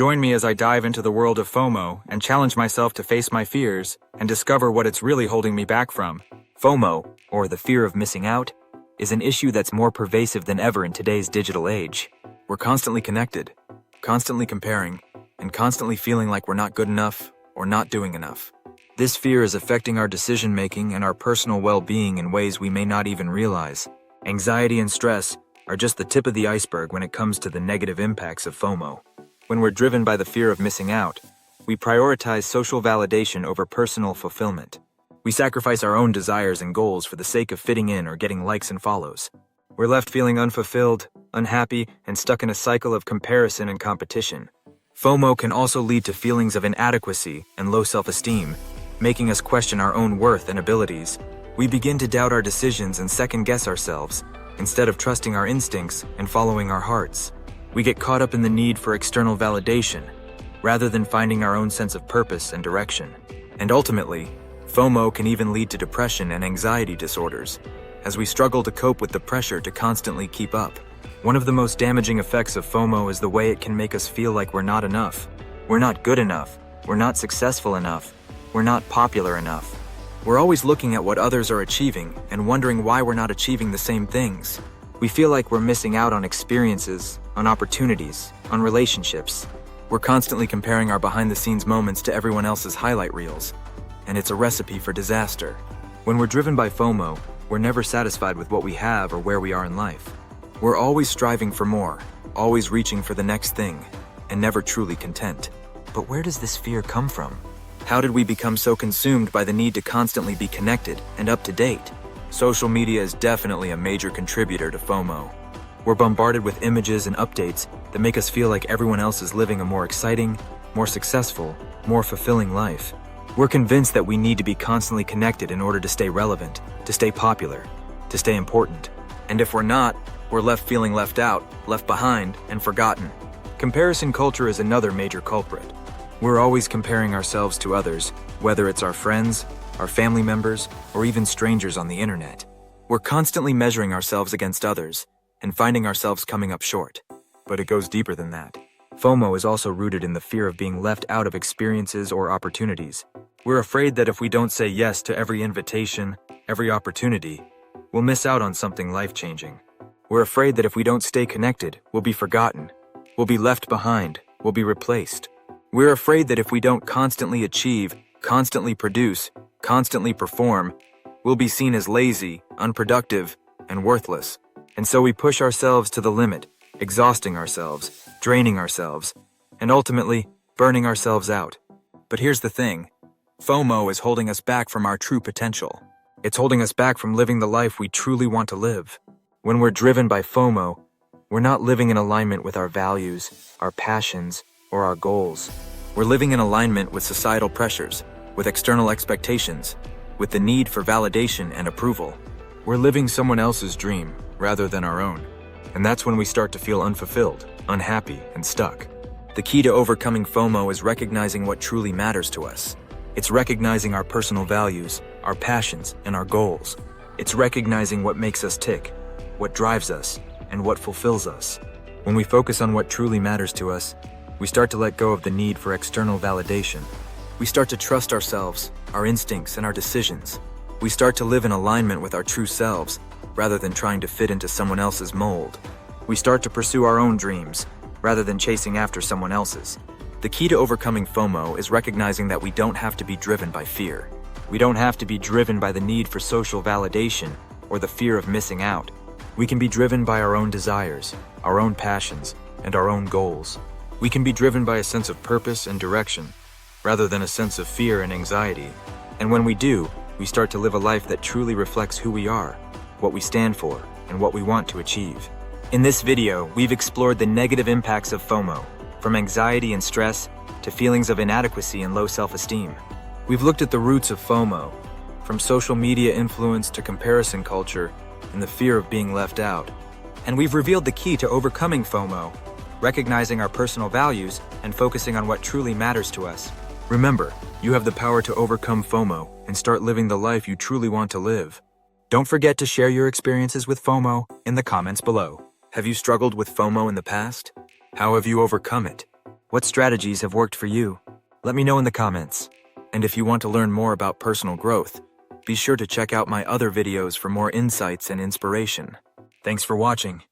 Join me as I dive into the world of FOMO and challenge myself to face my fears and discover what it's really holding me back from. FOMO, or the fear of missing out, is an issue that's more pervasive than ever in today's digital age. We're constantly connected, constantly comparing, and constantly feeling like we're not good enough or not doing enough. This fear is affecting our decision-making and our personal well-being in ways we may not even realize. Anxiety and stress are just the tip of the iceberg when it comes to the negative impacts of FOMO. When we're driven by the fear of missing out, we prioritize social validation over personal fulfillment. We sacrifice our own desires and goals for the sake of fitting in or getting likes and follows. We're left feeling unfulfilled, unhappy, and stuck in a cycle of comparison and competition. FOMO can also lead to feelings of inadequacy and low self-esteem, making us question our own worth and abilities. We begin to doubt our decisions and second-guess ourselves, instead of trusting our instincts and following our hearts. We get caught up in the need for external validation, rather than finding our own sense of purpose and direction. And ultimately, FOMO can even lead to depression and anxiety disorders, as we struggle to cope with the pressure to constantly keep up. One of the most damaging effects of FOMO is the way it can make us feel like we're not enough. We're not good enough. We're not successful enough. We're not popular enough. We're always looking at what others are achieving and wondering why we're not achieving the same things. We feel like we're missing out on experiences, on opportunities, on relationships. We're constantly comparing our behind-the-scenes moments to everyone else's highlight reels, and it's a recipe for disaster. When we're driven by FOMO, we're never satisfied with what we have or where we are in life. We're always striving for more, always reaching for the next thing, and never truly content. But where does this fear come from? How did we become so consumed by the need to constantly be connected and up to date? Social media is definitely a major contributor to FOMO. We're bombarded with images and updates that make us feel like everyone else is living a more exciting, more successful, more fulfilling life. We're convinced that we need to be constantly connected in order to stay relevant, to stay popular, to stay important. And if we're not, we're left feeling left out, left behind, and forgotten. Comparison culture is another major culprit. We're always comparing ourselves to others, whether it's our friends, our family members, or even strangers on the internet. We're constantly measuring ourselves against others and finding ourselves coming up short. But it goes deeper than that. FOMO is also rooted in the fear of being left out of experiences or opportunities. We're afraid that if we don't say yes to every invitation, every opportunity, we'll miss out on something life-changing. We're afraid that if we don't stay connected, we'll be forgotten, we'll be left behind, we'll be replaced. We're afraid that if we don't constantly achieve, constantly produce, constantly perform, we'll be seen as lazy, unproductive, and worthless. And so we push ourselves to the limit, exhausting ourselves, draining ourselves, and ultimately, burning ourselves out. But here's the thing. FOMO is holding us back from our true potential. It's holding us back from living the life we truly want to live. When we're driven by FOMO, we're not living in alignment with our values, our passions, or our goals. We're living in alignment with societal pressures, with external expectations, with the need for validation and approval. We're living someone else's dream rather than our own. And that's when we start to feel unfulfilled, unhappy, and stuck. The key to overcoming FOMO is recognizing what truly matters to us. It's recognizing our personal values, our passions, and our goals. It's recognizing what makes us tick, what drives us, and what fulfills us. When we focus on what truly matters to us, we start to let go of the need for external validation. We start to trust ourselves, our instincts, and our decisions. We start to live in alignment with our true selves, rather than trying to fit into someone else's mold. We start to pursue our own dreams, rather than chasing after someone else's. The key to overcoming FOMO is recognizing that we don't have to be driven by fear. We don't have to be driven by the need for social validation or the fear of missing out. We can be driven by our own desires, our own passions, and our own goals. We can be driven by a sense of purpose and direction, rather than a sense of fear and anxiety. And when we do, we start to live a life that truly reflects who we are, what we stand for, and what we want to achieve. In this video, we've explored the negative impacts of FOMO, from anxiety and stress to feelings of inadequacy and low self-esteem. We've looked at the roots of FOMO, from social media influence to comparison culture and the fear of being left out. And we've revealed the key to overcoming FOMO, recognizing our personal values and focusing on what truly matters to us. Remember, you have the power to overcome FOMO and start living the life you truly want to live. Don't forget to share your experiences with FOMO in the comments below. Have you struggled with FOMO in the past? How have you overcome it? What strategies have worked for you? Let me know in the comments. And if you want to learn more about personal growth, be sure to check out my other videos for more insights and inspiration. Thanks for watching.